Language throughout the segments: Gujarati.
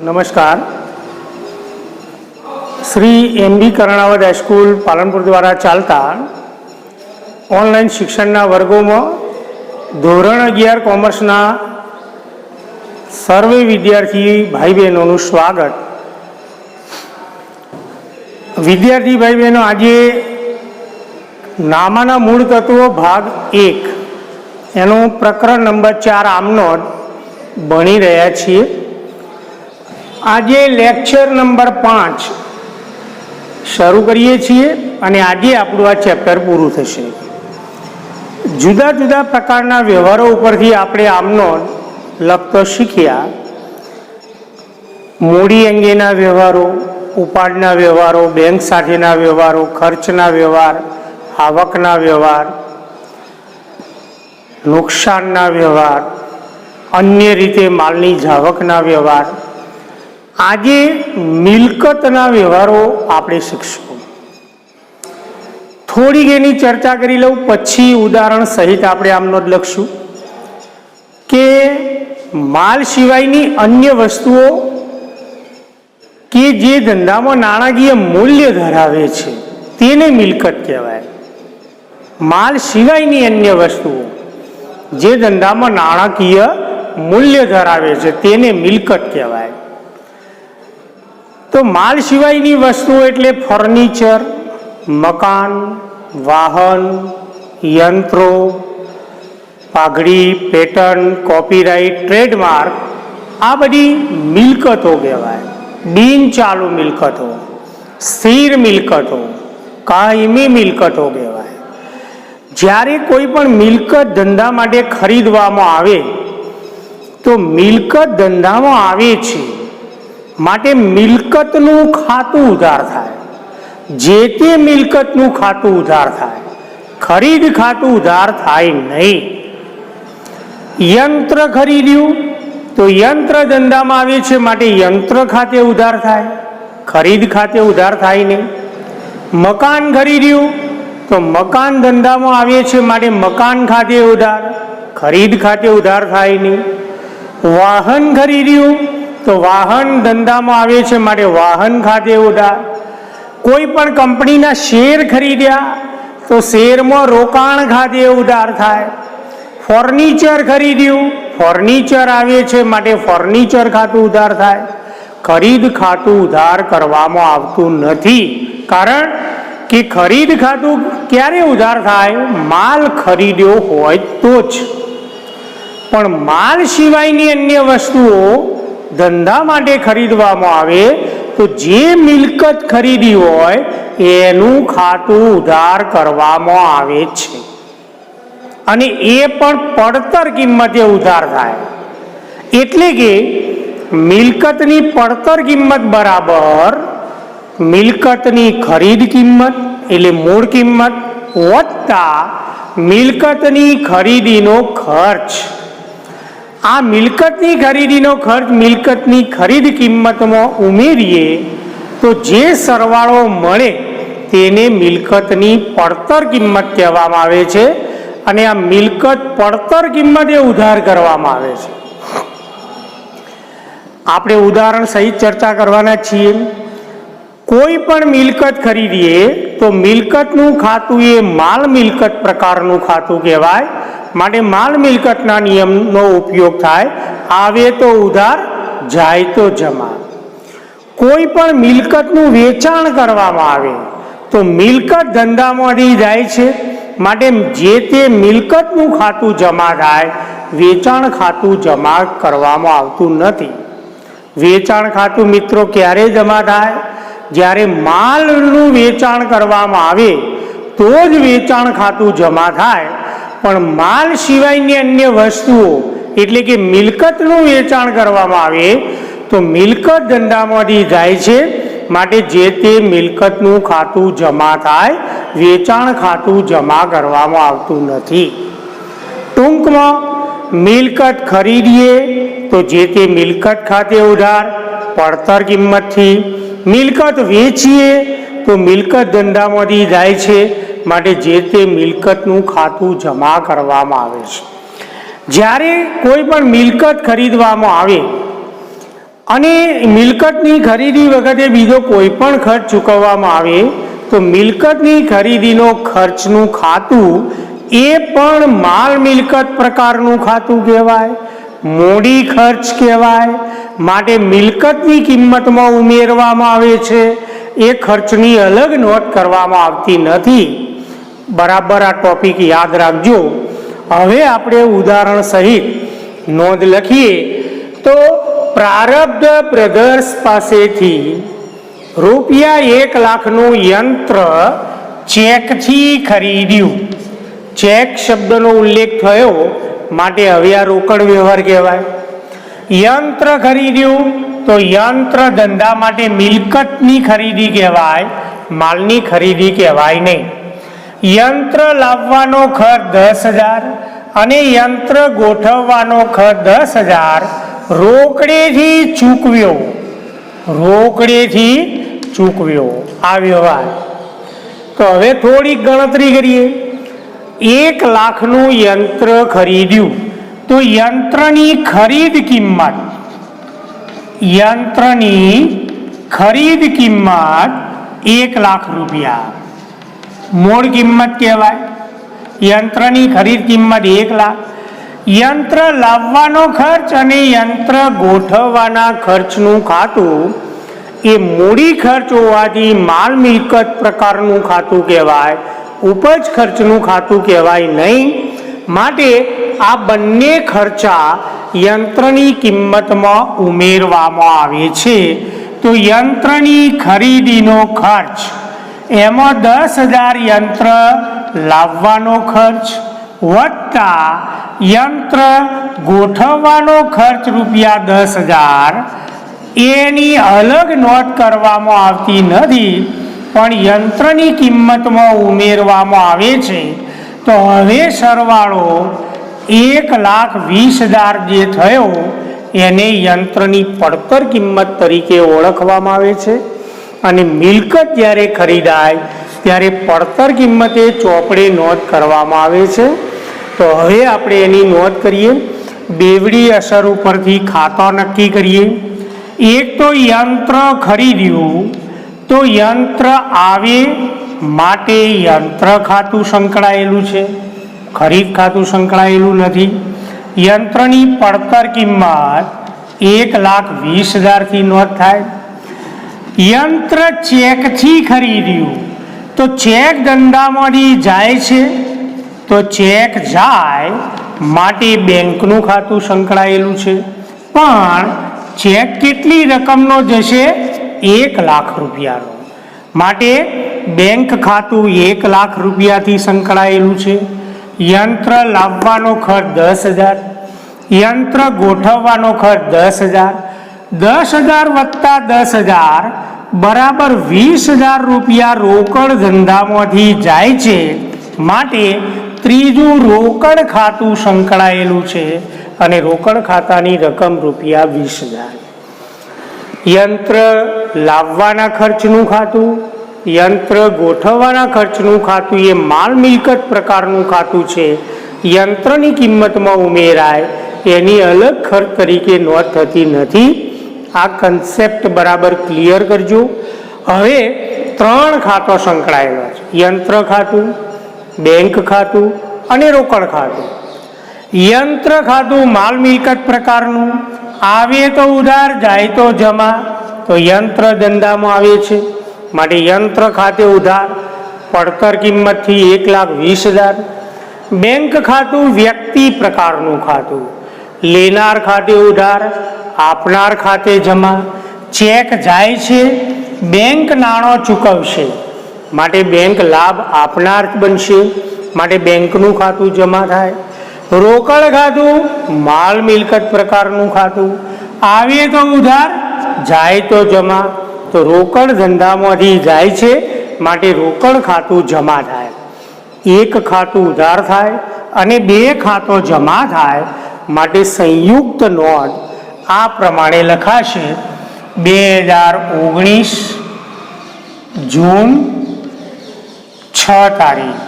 नमस्कार। श्री एम.बी. कर्णावत हाईस्कूल पालनपुर द्वारा चालता ऑनलाइन शिक्षणना वर्गों में धोरण 11 कॉमर्सना सर्वे विद्यार्थी भाई बहनों स्वागत। विद्यार्थी भाई बहनों, आज नामाना मूळ तत्वो भाग 1 एनो प्रकरण नंबर 4 आमनो भणी रह्या छीए। आज लेक्चर नंबर 5 शुरू करीए छीए अने आजे आपणुं आ चेप्टर पूरुं थशे। जुदा जुदा प्रकारना व्यवहारो उपरथी आपणे आमनो लखतो शीख्या। मूडी अंगेना व्यवहारो, उपाडना व्यवहारो, बैंक साथेना व्यवहारो, खर्चना व्यवहार, आवकना व्यवहार, नुकसानना व्यवहार, अन्य रीते मालनी जावकना व्यवहार, आजे मिलकतना व्यवहारो आपणे शीखशुं। थोड़ी एनी चर्चा करी लऊं, पछी उदाहरण सहित आपणे आमनो लखशुं के माल सिवायनी अन्य वस्तुओ के जे धंधामां नाणाकीय मूल्य धरावे छे तेने मिलकत कहेवाय। माल सिवायनी अन्य वस्तुओ जे धंधामां नाणाकीय मूल्य धरावे छे तेने मिलकत कहेवाय। तो माल सिवायनी वस्तुओ एटले फर्निचर, मकान, वाहन, यंत्रो, पाघड़ी, पेटर्न, कॉपीराइट, ट्रेडमार्क आ बधी मिलकतो कहेवाय। बिन चालू मिलकतो, स्थिर मिलकतो, कायमी मिलकतो कहेवाय। ज्यारे कोई पण मिलकत धंधा माटे खरीदवामां आवे तो मिलकत धंधामां आवे छे माटे मिलकतनुं खातुं उधार थाय। जे ते मिलकतनुं खातुं उधार थाय, खरीद खातुं उधार थाय नहीं। यंत्र खरीद्युं तो यंत्र धंधामां आवे छे माटे यंत्र खाते उधार थाय, खरीद खाते उधार थाय नहीं। मकान खरीद्युं तो मकान धंधामां आवे छे माटे मकान खाते उधार, खरीद खाते उधार थाय नहीं। वाहन खरीद्युं तो वाहन धंधामां आवे छे माटे वाहन खाते उधार। कोई पण कंपनीना शेर खरीद्या तो शेरमां रोकाण खाते उधार थाय। फर्निचर खरीद्युं, फर्निचर आवे छे माटे फर्निचर खातुं उधार थाय। खरीद खातुं उधार करवामां आवतुं नथी, कारण कि खरीद खातुं क्यारे उधार थाय? माल खरीद्यो होय तो ज। पण माल सिवायनी अन्य वस्तुओ धंधा माटे खरीदवामां आवे तो जे मिलकत खरीदी होय एनुं खातुं उधार करवामां आवे छे अने ए पण પડતર किंमते उधार थाय। एटले के मिलकतनी પડતર किंमत बराबर मिलकतनी खरीद किंमत एटले मूळ किंमत वत्ता मिलकतनी खरीदीनो खर्च। आ मिलकतनी खरीदीनो खर्च मिलकतनी खरीद किंमतमां उमेरीए तो जे सरवाळो मळे तेने मिलकतनी પડતર किंमत कहेवामां आवे छे अने आ मिलकत પડતર किंमते उधार करवामां आवे छे। आपणे उदाहरण सहित चर्चा करवाना छीए। कोई पण मिलकत खरीदीए तो मिलकतनुं खातुं ए माल मिलकत प्रकारनुं खातुं कहेवाय। माटे माल मिलकतना नियमनो उपयोग थाय। आवे तो उधार, जाय तो जमा। कोई पण मिलकतनुं वेचाण करवामां आवे तो मिलकत धंधामांथी जाय छे माटे जे ते मिलकतनुं खातुं जमा थाय, वेचाण खातुं जमा करवामां आवतुं नथी। वेचाण खातुं मित्रों क्यारे जमा थाय? ज्यारे मालनुं वेचाण करवामां आवे तो ज वेचाण खातुं जमा थाय। पण माल सिवायनी अन्य वस्तुओ एटले के मिलकतनुं वेचाण करवामां आवे तो मिलकत धंधामांथी जाय छे माटे जे ते मिलकतनुं खातुं जमा थाय, वेचाण खातुं जमा करवामां आवतुं नथी। टूंकमां मिलकत खरीदीए तो जे ते मिलकत खाते उधार પડતર किंमतथी, मिलकत वेचीए तो मिलकत धंधामांथी जाय छे माटे जे ते मिलकतनुं खातुं जमा करवामां आवे छे। ज्यारे कोई पण मिलकत खरीदवामां आवे અને મિલકતની ખરીદી વખતે બીજો કોઈ પણ ખર્ચ ચૂકવવામાં આવે તો મિલકતની ખરીદીનો ખર્ચનું ખાતું એ પણ માલ મિલકત પ્રકારનું ખાતું કહેવાય, મૂડી ખર્ચ કહેવાય. માટે મિલકતની કિંમતમાં ઉમેરવામાં આવે છે, એ ખર્ચની અલગ નોંધ કરવામાં આવતી નથી. બરાબર આ ટોપિક યાદ રાખજો. હવે આપણે ઉદાહરણ સહિત નોંધ લખીએ તો પ્રારબ્ધ બ્રધર્સ પાસેથી ₹1,00,000નું યંત્ર ચેકથી ખરીદ્યું. ચેક શબ્દનો ઉલ્લેખ થયો માટે હવે આ રોકડ વ્યવહાર કહેવાય. યંત્ર ખરીદ્યું તો યંત્ર ધંધા માટે મિલકતની ખરીદી કહેવાય, માલની ખરીદી કહેવાય નહીં. યંત્ર લાવવાનો ખર્ચ 10,000 અને યંત્ર ગોઠવવાનો ખર્ચ 10,000 રોકડેથી ચૂકવ્યો. રોકડેથી ચૂકવ્યો આ વ્યવહાર. તો હવે થોડીક ગણતરી કરીએ. 1,00,000નું યંત્ર ખરીદ્યું તો યંત્રની ખરીદ કિંમત, યંત્રની ખરીદ કિંમત ₹1,00,000 મૂળ કિંમત કહેવાય. યંત્રની ખરીદ કિંમત 1,00,000. યંત્ર લાવવાનો ખર્ચ અને યંત્ર ગોઠવવાના ખર્ચનું ખાતું એ મૂડી ખર્ચ હોવાથી માલ મિલકત પ્રકારનું ખાતું કહેવાય, ઉપજ ખર્ચનું ખાતું કહેવાય નહીં. માટે આ બંને ખર્ચા યંત્રની કિંમતમાં ઉમેરવામાં આવે છે. તો યંત્રની ખરીદીનો ખર્ચ એમાં 10,000 યંત્ર લાવવાનો ખર્ચ વત્તા યંત્ર ગોઠવવાનો ખર્ચ ₹10,000 એની અલગ નોંધ કરવામાં આવતી નથી, પણ યંત્રની કિંમતમાં ઉમેરવામાં આવે છે. તો હવે સરવાળો 1,20,000 જે થયો એને યંત્રની પડતર કિંમત તરીકે ઓળખવામાં આવે છે. અને મિલકત જ્યારે ખરીદાય ત્યારે પડતર કિંમતે ચોપડે નોંધ કરવામાં આવે છે. તો હવે આપણે એની નોંધ કરીએ. બેવડી અસર ઉપરથી ખાતા નક્કી કરીએ. એક તો યંત્ર ખરીદ્યું તો યંત્ર આવે માટે યંત્ર ખાતું સંકળાયેલું છે, ખરીદ ખાતું સંકળાયેલું નથી. યંત્રની પડતર કિંમત 1,20,000 થી નોંધ થાય. યંત્ર ચેકથી ખરીદ્યું તો ચેક ધંધામાંથી જાય છે, તો ચેક જાય માટે બેંકનું ખાતું સંકળાયેલું છે. પણ ચેક કેટલી રકમનો જશે? ₹1,00,000. માટે બેંક ખાતું ₹1,00,000 સંકળાયેલું છે. યંત્ર લાવવાનો ખર્ચ 10,000, યંત્ર ગોઠવવાનો ખર્ચ 10,000. 10,000 વત્તા 10,000 બરાબર ₹20,000 રોકડ ધંધામાંથી જાય છે. માટે ત્રીજું રોકડ ખાતું સંકળાયેલું છે અને રોકડ ખાતાની રકમ ₹20,000. યંત્ર લાવવાના ખર્ચનું ખાતું, યંત્ર ગોઠવવાના ખર્ચનું ખાતું એ માલ મિલકત પ્રકારનું ખાતું છે. યંત્રની કિંમતમાં ઉમેરાય એની અલગ ખર્ચ તરીકે નોંધ થતી નથી. આ કન્સેપ્ટ બરાબર ક્લિયર કરજો. હવે 3 ખાતા સંકળાયેલા છે: યંત્ર ખાતું, બેંક ખાતું અને રોકડ ખાતું. યંત્ર ખાતું માલ મિલકત પ્રકારનું, આવે તો ઉધાર જાય તો જમા. તો યંત્ર ધંધામાં આવે છે માટે યંત્ર ખાતે ઉધાર, પડતર કિંમતથી 1,20,000. બેંક ખાતું વ્યક્તિ પ્રકારનું ખાતું, લેનાર ખાતે ઉધાર, આપનાર ખાતે જમા. ચેક જાય છે, બેંક નાણું ચૂકવશે માટે બેંક લાભ આપનાર બનશે, માટે બેંકનું ખાતું જમા થાય. રોકડ ખાતું માલ મિલકત પ્રકારનું ખાતું, આવે તો ઉધાર જાય તો જમા. તો રોકડ ધંધામાંથી જાય છે માટે રોકડ ખાતું જમા થાય. એક ખાતું ઉધાર થાય અને 2 ખાતો જમા થાય માટે સંયુક્ત નોંધ આ પ્રમાણે લખાશે: 2019 જૂન 6 તારીખ.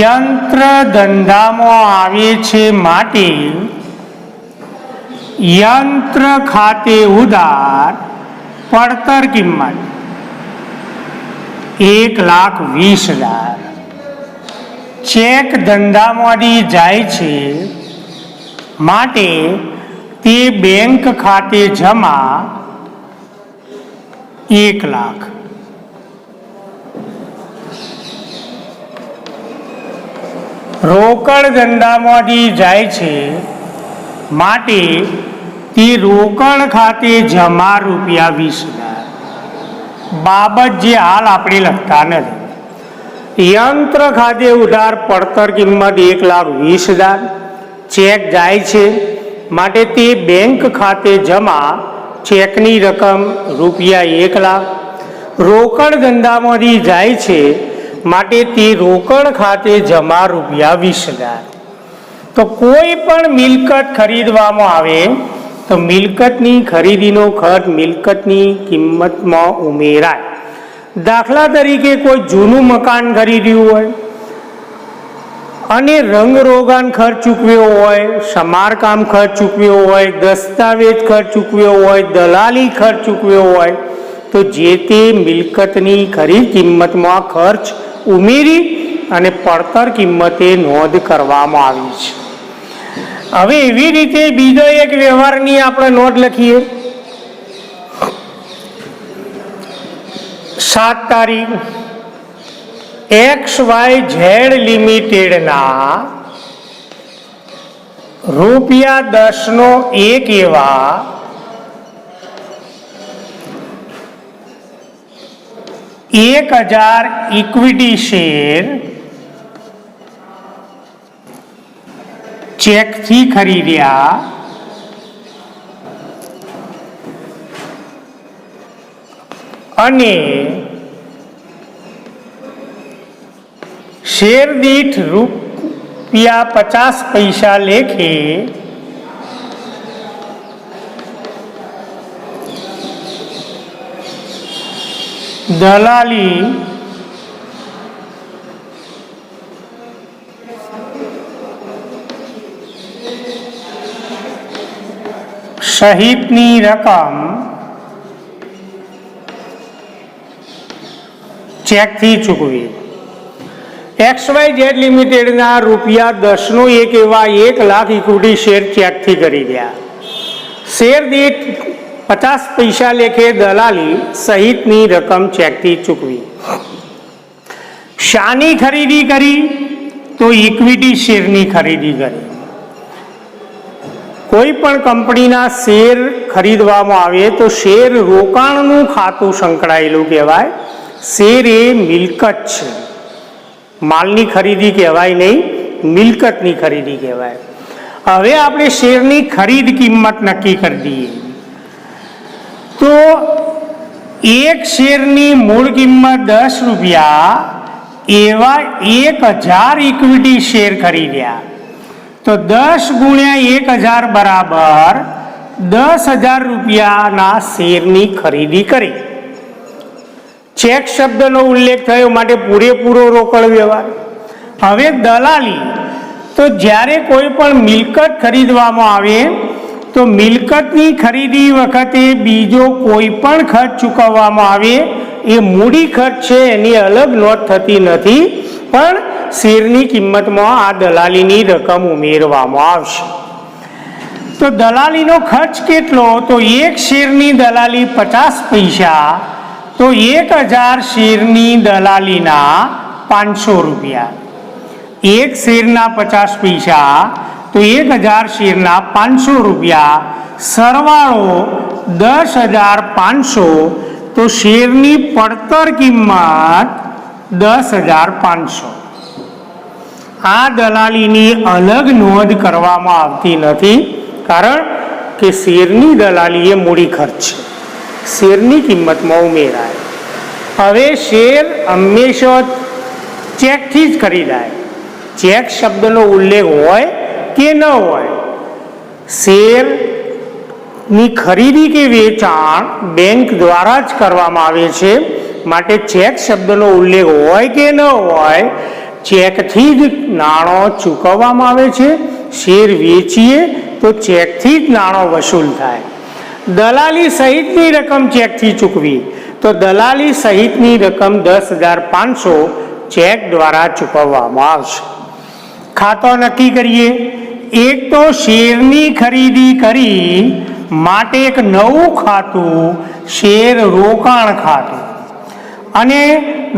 યંત્ર ધંધામાં આવે છે માટે यंत्र खाते उधार પડતર કિંમત 1,20,000 ચેક ધંધામાંથી જાય છે માટે તે બેંક ખાતે જમા 1,00,000. રોકડ ધંધામાંથી જાય છે માટે તે રોકડ ખાતે જમા ₹20,000. બાબત જે હાલ આપણે લખતા નથી. યંત્ર ખાતે ઉધાર પડતર કિંમત 1,20,000 ચેક જાય છે માટે તે બેંક ખાતે જમા ચેકની રકમ ₹1,00,000. રોકડ ધંધામાંથી જાય છે માટે તે રોકડ ખાતે જમા ₹20,000. તો કોઈ પણ મિલકત ખરીદવામાં આવે તો મિલકતની ખરીદીનો ખર્ચ મિલકતની કિંમતમાં ઉમેરાય. દાખલા તરીકે કોઈ જૂનું મકાન ખરીદ્યું હોય અને રંગરોગાન ખર્ચ ચૂકવ્યો હોય, સમારકામ ખર્ચ ચૂકવ્યો હોય, દસ્તાવેજ ખર્ચ ચૂકવ્યો હોય, દલાલી ખર્ચ ચૂકવ્યો હોય, તો જે તે મિલકતની ખરીદ કિંમતમાં ખર્ચ ઉમેરી અને પડતર કિંમતે નોંધ કરવામાં આવી છે. હવે એવી રીતે બીજો એક વ્યવહારની આપણે નોંધ લખીએ. 7 તારીખ XYZ લિમિટેડના ₹10નો એક એવા 1,000 ઇક્વિટી શેર ચેકથી ખરીદ્યા અને શેર દીઠ ₹50 લેખે દલાલી સહિતની રકમ ચેકથી ચૂકવી. XYZ લિમિટેડના ₹10નો એક એવા 1,00,000 ઇક્વિટી શેર ચેકથી ખરીદ્યા. શેર દીઠ 50 પૈસા લેખે દલાલી સહિતની રકમ ચેકથી ચૂકવી. શાની ખરીદી કરી? તો ઇક્વિટી શેરની ખરીદી કરી. કોઈ પણ કંપનીના શેર ખરીદવામાં આવે તો શેર રોકાણનું ખાતું સંકળાયેલું કહેવાય. શેર એ મિલકત છે, માલની ખરીદી કહેવાય નહીં, મિલકતની ખરીદી કહેવાય. હવે આપણે શેરની ખરીદ કિંમત નક્કી કરી દઈએ તો એક શેરની મૂળ કિંમત ₹10 એવા 1,000 ઇક્વિટી શેર ખરીદ્યા તો 10 × 1,000 બરાબર ₹10,000 શેરની ખરીદી કરી. ચેક શબ્દનો ઉલ્લેખ થયો માટે પૂરેપૂરો રોકડ વ્યવહાર. હવે દલાલી, તો જ્યારે કોઈ પણ મિલકત ખરીદવામાં આવે તો મિલકતની ખરીદી વખતે બીજો કોઈ પણ ખર્ચ ચૂકવવામાં આવે એ મૂડી ખર્ચ છે, એની અલગ નોંધ થતી નથી, પણ શેરની કિંમતમાં આ દલાલીની રકમ ઉમેરવામાં આવશે. તો દલાલીનો ખર્ચ કેટલો? તો એક શેરની દલાલી 50 પૈસા, તો 1,000 શેરની દલાલીના ₹500. એક શેરના 50 પૈસા તો 1,000 શેરના ₹500, સરવાળો 10,500, તો શેરની પડતર કિંમત 10,500. આ દલાલીની અલગ નોંધ કરવામાં આવતી નથી, કારણ કે શેરની દલાલી એ મૂડી ખર્ચ છે, શેરની કિંમતમાં ઉમેરાય. હવે શેર હંમેશા ચેકથી જ ખરીદાય. ચેક શબ્દનો ઉલ્લેખ હોય કે ન હોય, શેરની ખરીદી કે વેચાણ બેંક દ્વારા જ કરવામાં આવે છે, માટે ચેક શબ્દનો ઉલ્લેખ હોય કે ન હોય, ચેકથી જ નાણો ચૂકવવામાં આવે છે. શેર વેચીએ તો ચેકથી જ નાણો વસૂલ થાય. દલાલી સહિતની રકમ ચેકથી ચૂકવી તો દલાલી સહિતની રકમ 10,500 ચેક દ્વારા ચૂકવવામાં આવશે. ખાતો નક્કી કરીએ. એક તો શેરની ખરીદી કરી માટે એક નવું ખાતું શેર રોકાણ ખાતું અને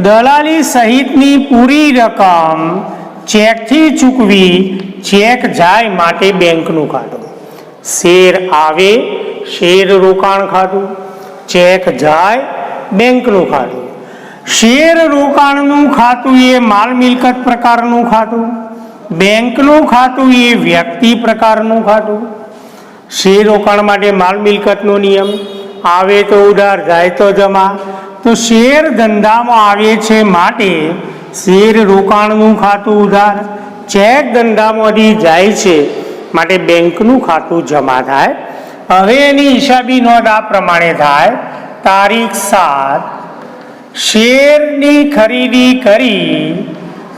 દલાલી સહિતની પૂરી રકમ ચેકથી ચૂકવી ચેક જાય માટે બેંકનું ખાતું. શેર આવે શેર રોકાણ ખાતું, ચેક જાય બેંકનું ખાતું. શેર રોકાણનું ખાતું એ માલ મિલકત પ્રકારનું ખાતું, બેંકનું ખાતું એ વ્યક્તિ પ્રકારનું ખાતું. શેર રોકાણ માટે માલ મિલકતનો નિયમ આવે તો ઉધાર જાય તો જમા. તો શેર ધંધામાં આવે છે માટે શેર રોકાણનું ખાતું ઉધાર, ચેક ધંધામાંથી જાય છે માટે બેંકનું ખાતું જમા થાય. હવે એની હિસાબી નોંધ આ પ્રમાણે થાય. તારીખ 7 શેરની ખરીદી કરી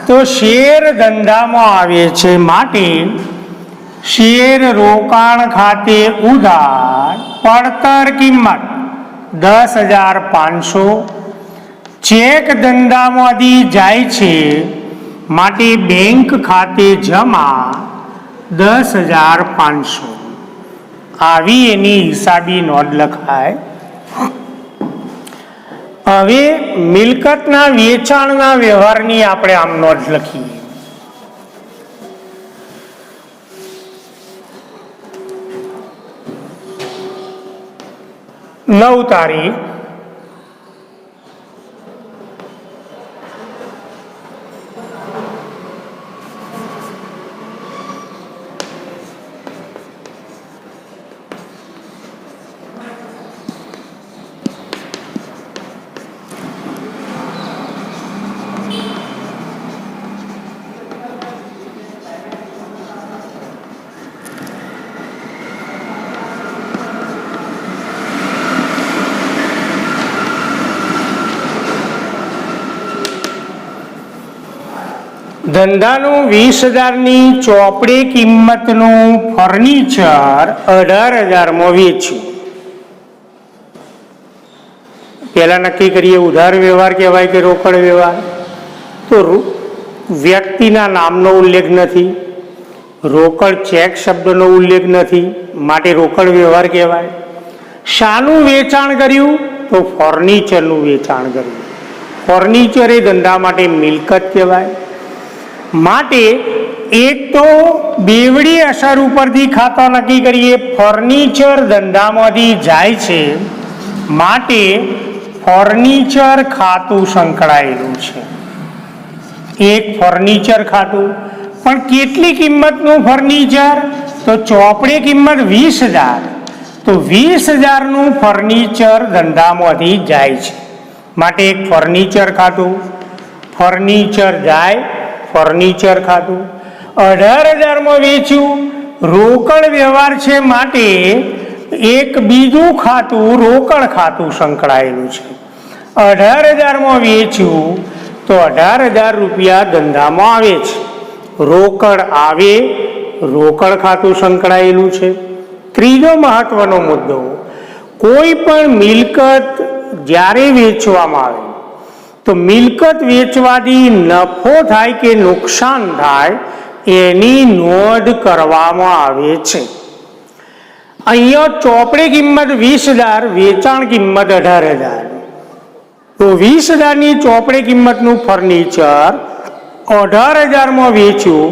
તો શેર ધંધામાં આવે છે માટે શેર રોકાણ ખાતે ઉધાર પડતર કિંમત 10,500, ચેક ધંધામાંથી જાય છે માટે બેંક ખાતે જમા 10,500. આવી એની હિસાબી નોંધ લખાય. હવે મિલકતના વેચાણના વ્યવહારની આપણે આમ નોંધ લખીએ. નવ તારીખ ધંધાનું 20,000ની ચોપડી કિંમતનું ફર્નિચર 18,000માં વેચ્યું. પહેલા નક્કી કરીએ ઉધાર વ્યવહાર કહેવાય કે રોકડ વ્યવહાર. તો વ્યક્તિના નામનો ઉલ્લેખ નથી, રોકડ ચેક શબ્દનો ઉલ્લેખ નથી માટે રોકડ વ્યવહાર કહેવાય. શાનું વેચાણ કર્યું? તો ફર્નિચરનું વેચાણ કર્યું. ફર્નિચર એ ધંધા માટે મિલકત કહેવાય. માટે એક તો બેવડી અસર ઉપરથી ખાતો નક્કી કરીએ. ફર્નિચર ધંધામાંથી જાય છે માટે ફર્નિચર ખાતું સંકળાયેલું છે. એક ફર્નિચર ખાતું. પણ કેટલી કિંમતનું ફર્નિચર? તો ચોપડી કિંમત 20,000. તો 20,000નું ફર્નિચર ધંધામાંથી જાય છે માટે એક ફર્નિચર ખાતું. ફર્નિચર જાય ફર્નિચર ખાતું. 18,000માં વેચ્યું, રોકડ વ્યવહાર છે માટે એક બીજું ખાતું રોકડ ખાતું સંકળાયેલું છે. 18,000માં વેચ્યું તો 18,000 રૂપિયા ધંધામાં આવે છે. રોકડ આવે રોકડ ખાતું સંકળાયેલું છે. ત્રીજો મહત્વનો મુદ્દો, કોઈ પણ મિલકત જ્યારે વેચવામાં આવે તો મિલકત વેચવાથી નફો થાય કે નુકસાન થાય એની નોંધ કરવામાં આવે છે. અહીંયા ચોપડી કિંમત 20,000, વેચાણ કિંમત 18,000. તો 20,000ની ચોપડી કિંમતનું ફર્નિચર 18,000માં વેચ્યું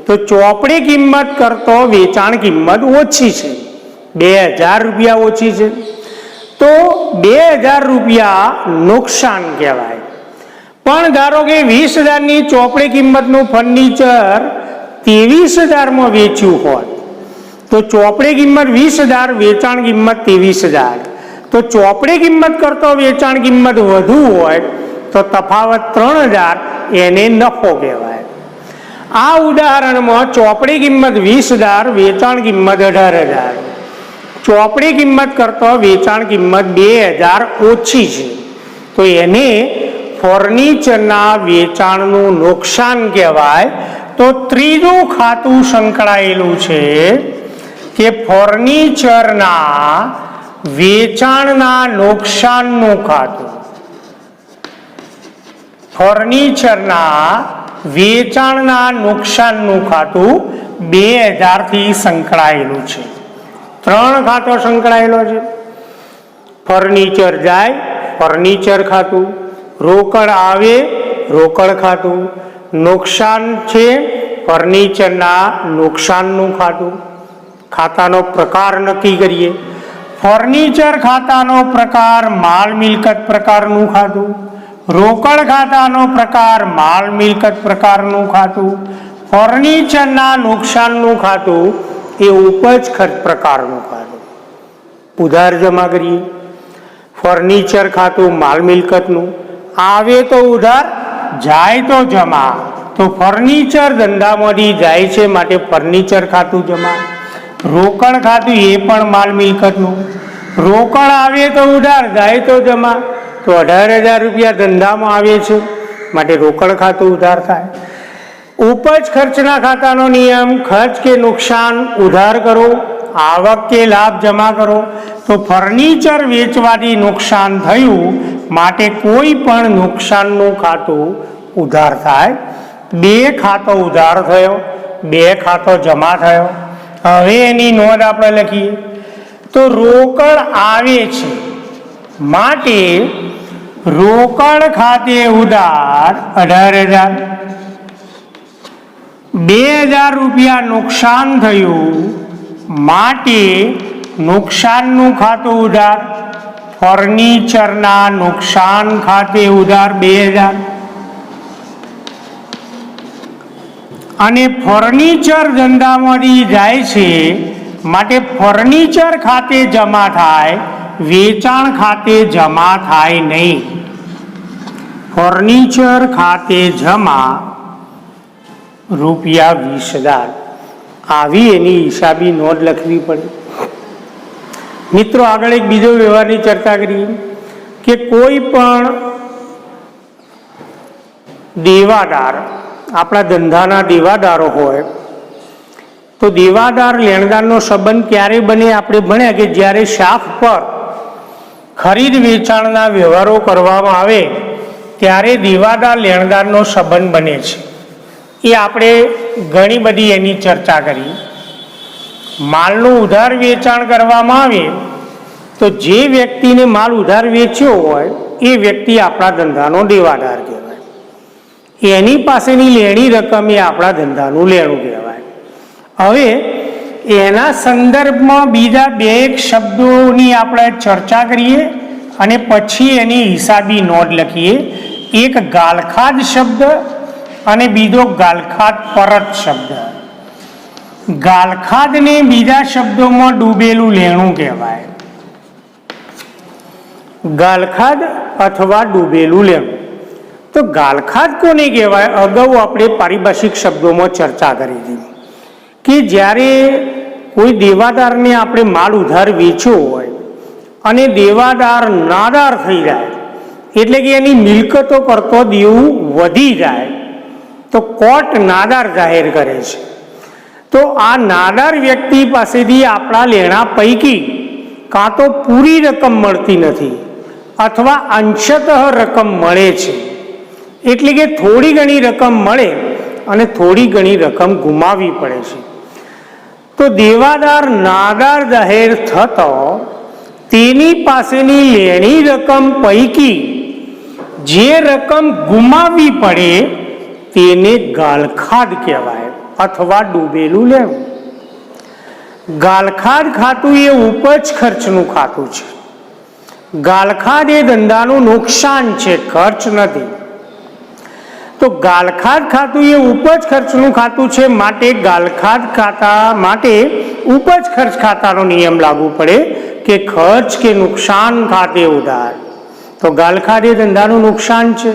તો ચોપડી કિંમત કરતો વેચાણ કિંમત ઓછી છે, 2,000 રૂપિયા ઓછી છે. તો 2,000 રૂપિયા નુકસાન કહેવાય. પણ ધારો કે 20,000ની ચોપડી કિંમતનું ફર્નિચર 23,000માં વેચ્યું હોય તો ચોપડી કિંમત 20,000, વેચાણ કિંમત 23,000. તો ચોપડી કિંમત કરતો વેચાણ કિંમત વધુ હોય તો તફાવત 3,000, એને નફો કહેવાય. આ ઉદાહરણમાં ચોપડી કિંમત 20,000, વેચાણ કિંમત 18,000. ચોપડી કિંમત કરતો વેચાણ કિંમત 2,000 ઓછી છે તો એને ફર્નિચરના વેચાણનું નુકસાન કહેવાય. તો ત્રીજું ખાતું સંકળાયેલું છે કે ફર્નિચરના વેચાણના નુકસાનનું ખાતું, ફર્નિચરના વેચાણના નુકસાનનું ખાતું 2000 થી સંકળાયેલું છે. 3 ખાતો સંકળાયેલો છે. ફર્નિચર જાય ફર્નિચર ખાતું, રોકડ આવે રોકડ ખાતું, નુકસાન છે ફર્નિચરના નુકસાનનું ખાતું. ખાતાનો પ્રકાર નક્કી કરીએ. ફર્નિચર ખાતાનો પ્રકાર માલ મિલકત પ્રકારનું ખાતું, રોકડ ખાતાનો પ્રકાર માલ મિલકત પ્રકારનું ખાતું, ફર્નિચરના નુકસાનનું ખાતું એ ઉપજ ખર્ચ પ્રકારનું ખાતું. ઉધાર જમા કરીએ. ફર્નિચર ખાતું માલ મિલકતનું, આવે તો ઉધાર જાય તો જમા. તો ફર્નિચર ધંધામાંથી જાય છે માટે ફર્નિચર ખાતું જમા. રોકડ ખાતું એ પણ માલ મિલકતનું, રોકડ આવે તો ઉધાર જાય તો જમા. તો 18,000 રૂપિયા ધંધામાં આવે છે માટે રોકડ ખાતું ઉધાર થાય. ઉપજ ખર્ચના ખાતાનો નિયમ, ખર્ચ કે નુકસાન ઉધાર કરો, આવક કે લાભ જમા કરો. તો ફર્નિચર વેચવાથી નુકસાન થયું માટે કોઈ પણ નુકસાનનું ખાતું ઉધાર થાય. 2 ખાતો ઉધાર થયો, 2 ખાતો જમા થયો. હવે એની નોંધ આપણે લખીએ. તો રોકડ આવે છે માટે રોકડ ખાતે ઉધાર 18,000. 2,000 રૂપિયા નુકસાન થયું માટે નુકસાનનું ખાતું ઉધાર. ફર્નિચરના નુકસાન ખાતે ઉધાર 2,000 અને ફર્નિચર ધંધામાંથી જાય છે માટે ફર્નિચર ખાતે જમા થાય, વેચાણ ખાતે જમા થાય નહીં. ફર્નિચર ખાતે જમા ₹20,000. આવી એની હિસાબી નોંધ લખવી પડે. મિત્રો, આગળ એક બીજો વ્યવહારની ચર્ચા કરીએ કે કોઈ પણ દેવાદાર, આપણા ધંધાના દેવાદારો હોય તો દેવાદાર લેણદારનો સંબંધ ક્યારે બને? આપણે ભણ્યા કે જ્યારે શાખ પર ખરીદ વેચાણના વ્યવહારો કરવામાં આવે ત્યારે દેવાદાર લેણદારનો સંબંધ બને છે. એ આપણે ઘણી બધી એની ચર્ચા કરી. માલનું ઉધાર વેચાણ કરવામાં આવે તો જે વ્યક્તિને માલ ઉધાર વેચ્યો હોય એ વ્યક્તિ આપણા ધંધાનો દેવાદાર કહેવાય. એની પાસેની લેણી રકમ એ આપણા ધંધાનું લેણું કહેવાય. હવે એના સંદર્ભમાં બીજા 2 શબ્દોની આપણે ચર્ચા કરીએ અને પછી એની હિસાબી નોંધ લખીએ. એક ગાલખાદ શબ્દ અને બીજો ગાલખાદ પરત શબ્દ. ગાલખાદને બીજા શબ્દોમાં ડૂબેલું લેણું કહેવાય. ગાલખાદ અથવા ડૂબેલું લેણું. તો ગાલખાદ કોને કહેવાય? અગાઉ આપણે પારિભાષિક શબ્દોમાં ચર્ચા કરી હતી કે જ્યારે કોઈ દેવાદારને આપણે માલ ઉધાર વેચ્યો હોય અને દેવાદાર નાદાર થઈ જાય, એટલે કે એની મિલકતો કરતો દેવું વધી જાય તો કોર્ટ નાદાર જાહેર કરે છે. તો આ નાદાર વ્યક્તિ પાસેથી આપણા લેણા પૈકી કાં તો પૂરી રકમ મળતી નથી અથવા અંશતઃ રકમ મળે છે. એટલે કે થોડી ઘણી રકમ મળે અને થોડી ઘણી રકમ ગુમાવવી પડે છે. તો દેવાદાર નાદાર જાહેર થતો તેની પાસેની લેણી રકમ પૈકી જે રકમ ગુમાવવી પડે તેને ગાલખાદ કહેવાય અથવા ડૂબેલું લેવું. ગાલખાદ ખાતું એ ઉપજ ખર્ચનું ખાતું છે. ગાલખાદ એ ધંધાનું નુકસાન છે, ખર્ચ નથી. તો ગાલખાદ ખાતું એ ઉપજ ખર્ચનું ખાતું છે માટે ગાલખાદ ખાતા માટે ઉપજ ખર્ચ ખાતાનો નિયમ લાગુ પડે કે ખર્ચ કે નુકસાન ખાતે ઉધાર. તો ગાલખાદ એ ધંધાનું નુકસાન છે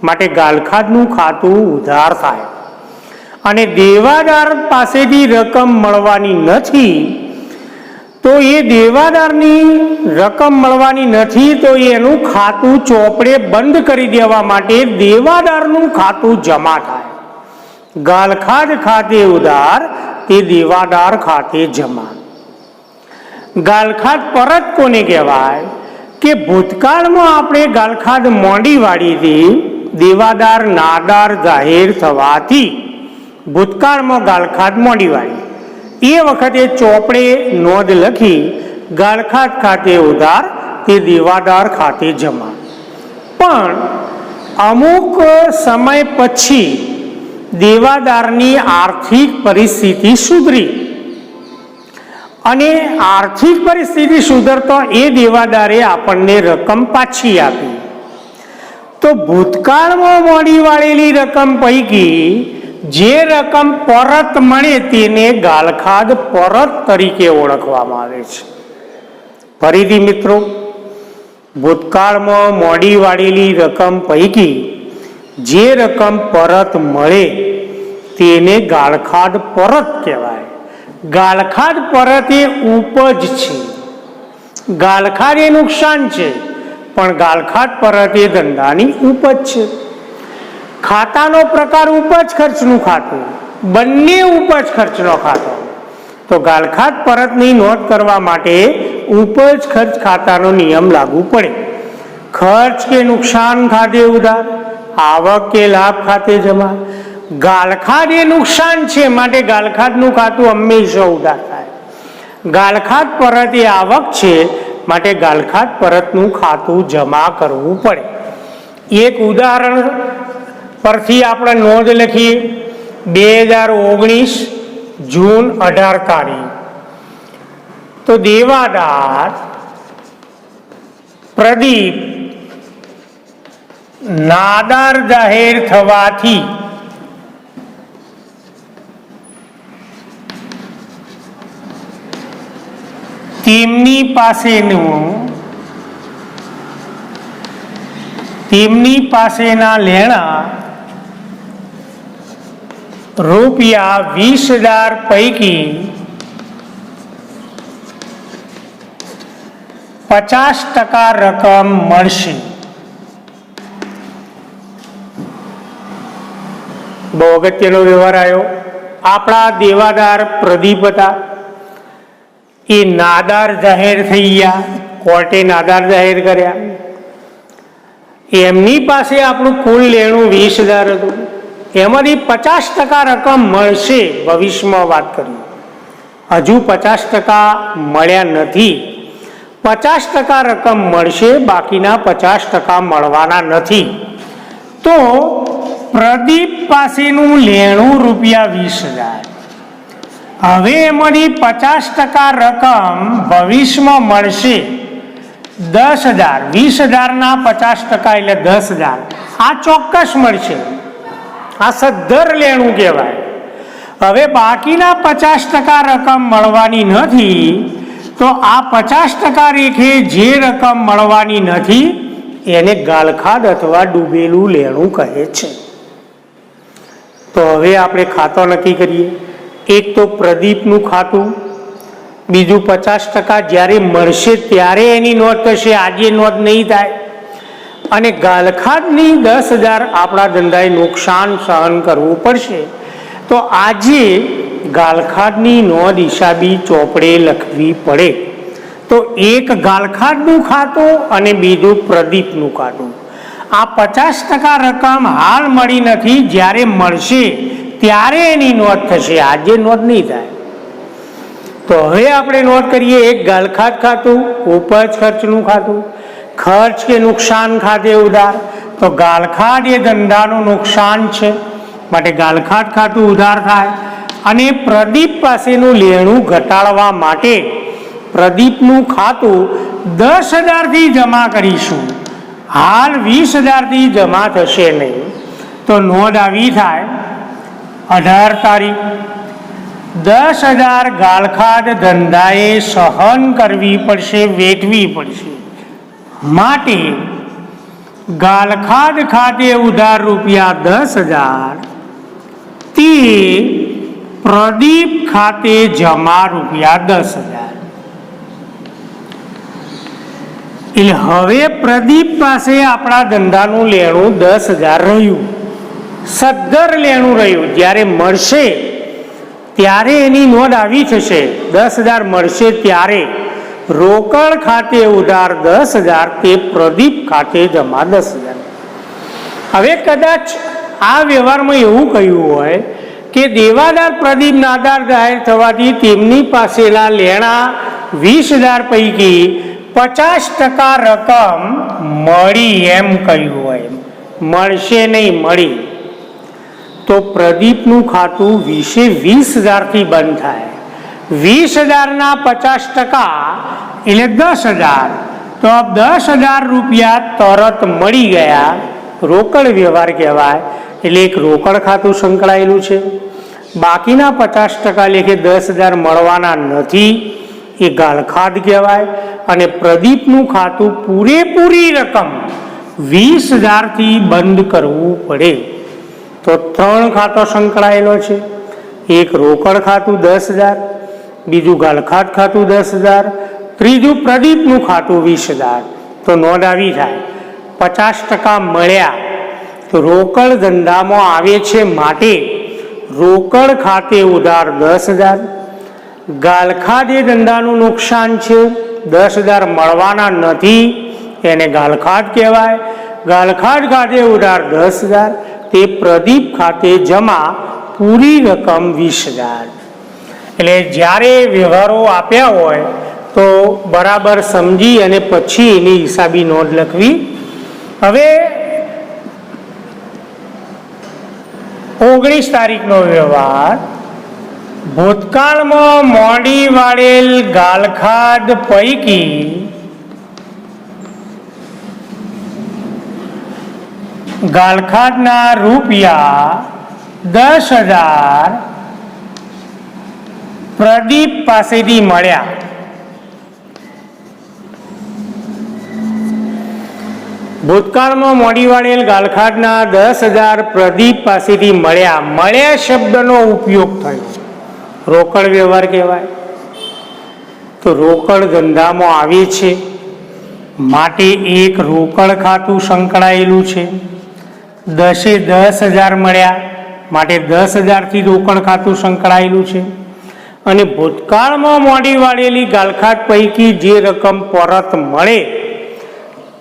માટે ગાલખાદનું ખાતું ઉધાર થાય. અને દેવાદાર પાસેથી રકમ મળવાની નથી તો એ દેવાદારની રકમ મળવાની નથી તો એનું ખાતું ચોપડે બંધ કરી દેવા માટે દેવાદારનું ખાતું જમા થાય. ગાલખાદ ખાતે ઉધાર તે દેવાદાર ખાતે જમા. ગાલખાદ પરત કોને કહેવાય કે ભૂતકાળમાં આપણે ગાલખાદ મોડી વાળી હતી, દેવાદાર નાદાર જાહેર થવાથી ભૂતકાળમાં ગાલખાદ મોડી વાળી, એ વખતે ચોપડે નોંધ લખી ગાલખાદ ખાતે ઉધાર તે દેવાદાર ખાતે જમા. પણ અમુક સમય પછી દેવાદારની આર્થિક પરિસ્થિતિ સુધરી અને આર્થિક પરિસ્થિતિ સુધરતો એ દેવાદારે આપણને રકમ પાછી આપી. તો ભૂતકાળમાં મોડી વાળેલી રકમ પૈકી જે રકમ પરત મળે તેને ગાલખાદ પરત તરીકે ઓળખવામાં આવે છે. ફરીથી મિત્રો, ભૂતકાળમાં મોડી વાળેલી રકમ પૈકી જે રકમ પરત મળે તેને ગાલખાદ પરત કહેવાય. ગાલખાદ પરત એ ઉપજ છે. ગાલખાદ એ નુકસાન છે, પણ ગાલખાદ પરત એ ધંધાની ઉપજ છે. ખાતાનો પ્રકાર ઉપજ ખર્ચનું ખાતું, બંને ઉપજ ખર્ચનો ખાતો. તો ગાલખાદ પરતની નોંધ કરવા માટે ઉપજ ખર્ચ ખાતાનો નિયમ લાગુ પડે. ખર્ચ કે નુકસાન ખાતે ઉધાર, આવક કે લાભ ખાતે જમા. ગાલખાદ એ નુકસાન છે, માટે ગાલખાદનું ખાતું હંમેશા ઉધાર થાય. ગાલખાદ પરત એ આવક છે, માટે ગાલખાદ પરતનું ખાતું જમા કરવું પડે. એક ઉદાહરણ પરથી આપણે નોંધ લખીએ. 2019 જૂન 18 તારીખ. તો દેવાદાર પ્રદીપ નાદાર જાહેર થવાથી તેમની પાસેના લેણા રૂપિયા 20,000 પૈકી 50% રકમ મળશે. બહુ અગત્યનો વ્યવહાર આવ્યો. આપણા દેવાદાર પ્રદીપ હતા, એ નાદાર જાહેર થઈ ગયા, કોર્ટે નાદાર જાહેર કર્યા. એમની પાસે આપણું કુલ લેણું 20,000 હતું, એમાંથી 50% રકમ મળશે. ભવિષ્યમાં વાત કરી, હજુ 50% મળ્યા નથી. 50% રકમ મળશે, બાકીના 50% મળવાના નથી. તો પ્રદીપ પાસેનું લેણું રૂપિયા 20,000. હવે એમાંથી 50% રકમ ભવિષ્યમાં મળશે 10,000. 20,000 ના 50% એટલે 10,000. આ ચોક્કસ મળશે, આ સદ્ધર લેણું કહેવાય. હવે બાકીના 50% રકમ મળવાની નથી. તો આ 50% રેખે જે રકમ મળવાની નથી એને ગાલખાદ અથવા ડૂબેલું લેણું કહે છે. તો હવે આપણે ખાતો નક્કી કરીએ. એક તો પ્રદીપનું ખાતું, બીજું 50% જ્યારે મળશે ત્યારે એની નોંધ થશે, આજે નોંધ નહીં થાય. અને ગાલખાદની 10,000 આપણા ધંધાએ નુકસાન સહન કરવું પડશે. તો આજે ગાલખાદની નોંધ હિસાબી ચોપડે લખવી પડે. તો એક ગાલખાદનું ખાતું અને બીજું પ્રદીપનું ખાતું. આ 50% રકમ હાલ મળી નથી, જ્યારે મળશે ત્યારે એની નોંધ થશે, આજે નોંધ નહીં થાય. તો હવે આપણે નોંધ કરીએ. એક ગાલખાદ ખાતું, ઉપજ ખર્ચનું ખાતું, ખર્ચ કે નુકસાન ખાતે ઉધાર. તો ગાલખાદ એ ધંધાનું નુકસાન છે, માટે ગાલખાદ ખાતું ઉધાર થાય. અને પ્રદીપ પાસેનું લેણું ઘટાડવા માટે પ્રદીપનું ખાતું 10,000 થી જમા કરીશું. હાલ 20,000 થી જમા થશે નહીં. તો નોંધ આવી થાય 18 તારીખ. 10,000 ગાલખાદ ધંધાએ સહન કરવી પડશે, વેઠવી પડશે. માટે ગાલખાદ ખાતે ઉધાર રૂપિયા 10,000 તે પ્રદીપ ખાતે જમા રૂપિયા 10,000. એટલે હવે પ્રદીપ પાસે આપણા ધંધાનું લેણું 10,000 રહ્યું, સદ્ધર લેણું રહ્યું. જ્યારે મળશે ત્યારે એની નોંધ આવી થશે. 10,000 મળશે ત્યારે રોકડ ખાતે ઉધાર 10,000 તે પ્રદીપ ખાતે જમા 10,000. હવે કદાચ આ વ્યવહારમાં એવું કહ્યું હોય કે દેવાદાર પ્રદીપ નાદાર જાહેર થવાથી તેમની પાસેના લેણા 20,000 પૈકી 50% રકમ મળી એમ કહ્યું હોય, મળશે નહીં, મળી, તો પ્રદીપનું ખાતું 20,000થી બંધ થાય. 20,000ના 50% એટલે 10,000, તો 10,000 રૂપિયા તરત મળી ગયા, રોકડ વ્યવહાર કહેવાય. એટલે એક રોકડ ખાતું સંકળાયેલું છે. બાકીના 50% લેખે 10,000 મળવાના નથી, એ ગાલખાદ કહેવાય. અને પ્રદીપનું ખાતું પૂરેપૂરી રકમ 20,000થી બંધ કરવું પડે. તો 3 ખાતો સંકળાયેલો છે. એક રોકડ ખાતું 10,000, બીજું ગાલખાદ ખાતું 10,000, ત્રીજું પ્રદીપનું ખાતું 20,000. તો નોંધ આવી થાય 50% મળ્યા તો રોકડ ધંધામાં આવે છે, માટે રોકડ ખાતે ઉધાર 10,000. ગાલખાદ એ ધંધાનું નુકસાન છે, 10,000 મળવાના નથી, એને ગાલખાદ કહેવાય. ગાલખાદ ખાતે ઉધાર 10,000 તે પ્રદીપ ખાતે જમા પૂરી રકમ 20,000. એટલે જ્યારે વ્યવહારો આપ્યા હોય તો બરાબર સમજી અને પછી એની હિસાબી નોંધ લખવી. હવે 19 તારીખનો વ્યવહાર. ભૂતકાળમાં મોડી વાળેલ ગાલખાદ પૈકી ગાલખાદના રૂપિયા 10,000 પ્રદીપ પાસેથી મળ્યા. ભૂતકાળમાં મોડી વાળેલ ગાલખાદના 10,000 પ્રદીપ પાસેથી મળ્યા. મળ્યા શબ્દનો ઉપયોગ થયો, રોકડ વ્યવહાર કહેવાય. તો રોકડ ધંધામાં આવે છે, માટે એક રોકડ ખાતું સંકળાયેલું છે. 10,000 મળ્યા, માટે 10,000થી રોકડ ખાતું સંકળાયેલું છે. અને ભૂતકાળમાં મોડી વાળેલી ગાલખાદ પૈકી જે રકમ પરત મળે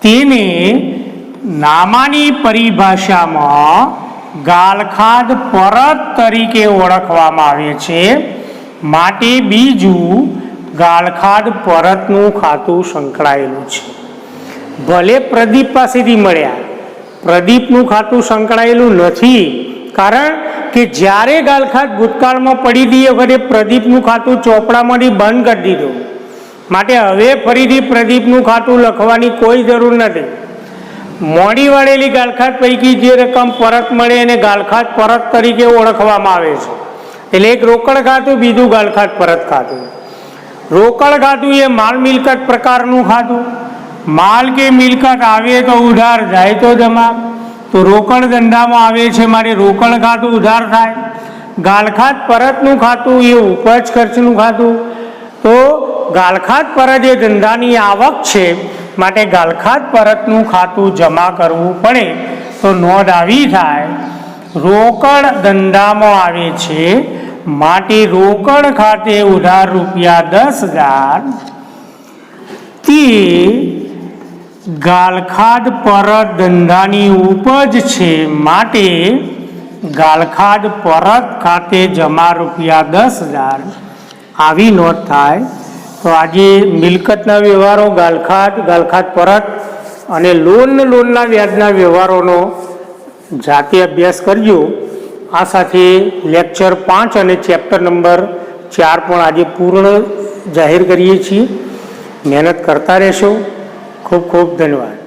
તેને નામાની પરિભાષામાં ગાલખાદ પરત તરીકે ઓળખવામાં આવે છે, માટે બીજું ગાલખાદ પરતનું ખાતું સંકળાયેલું છે. ભલે પ્રદીપ પાસેથી મળ્યા, પ્રદીપનું ખાતું સંકળાયેલું નથી, કારણ કે જ્યારે ગાલખાદ ભૂતકાળમાં પડી હતી એ વખતે પ્રદીપનું ખાતું ચોપડામાંથી બંધ કરી દીધું, માટે હવે ફરીથી પ્રદીપનું ખાતું લખવાની કોઈ જરૂર નથી. મોડી વાળેલી ગાલખાદ પૈકી જે રકમ પરત મળે એને ગાલખાદ પરત તરીકે ઓળખવામાં આવે છે. એટલે એક રોકડ ખાતું, બીજું ગાલખાદ પરત ખાતું. રોકડ ખાતું એ માલ મિલકત પ્રકારનું ખાતું. માલ કે મિલકત આવે તો ઉધાર, જાય તો જમા. તો રોકડ ધંધામાં આવે છે, મારે રોકડ ખાતું ઉધાર થાય. ગાલખાદ પરતનું ખાતું એ ઉપજ ખર્ચનું ખાતું. તો ગાલખાદ પરત એ ધંધાની આવક છે, માટે ગાલખાદ પરતનું ખાતું જમા કરવું પડે. તો નોંધ આવી થાય રોકડ ધંધામાં આવે છે, માટે રોકડ ખાતે ઉધાર રૂપિયા 10,000 તે ગાલખાદ પરત ધંધાની ઉપજ છે, માટે ગાલખાદ પરત ખાતે જમા રૂપિયા 10,000. આવી નોંધ થાય. તો આજે મિલકતના વ્યવહારો, ગાલખાદ પરત અને લોનના વ્યાજના વ્યવહારોનો જાતે અભ્યાસ કરજો. આ સાથે લેક્ચર 5 અને ચેપ્ટર નંબર 4 પણ આજે પૂર્ણ જાહેર કરીએ છીએ. મહેનત કરતા રહેશો. ખૂબ ખૂબ ધન્યવાદ.